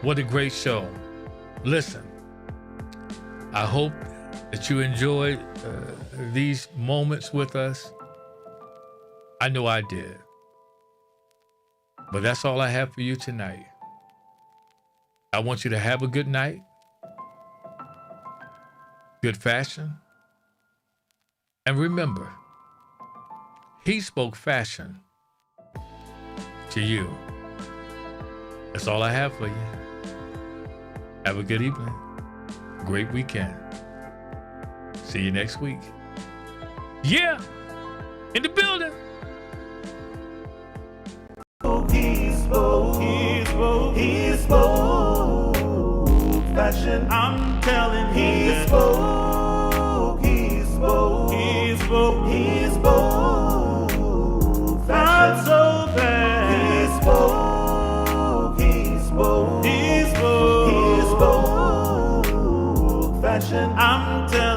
what a great show. Listen, I hope that you enjoyed these moments with us. I know I did. But that's all I have for you tonight. I want you to have a good night, good fashion, and remember, he spoke fashion to you. That's all I have for you. Have a good evening, great weekend. See you next week. Yeah, in the building. He spoke fashion. I'm telling you, he spoke fashion. Not so bad. He spoke. I'm telling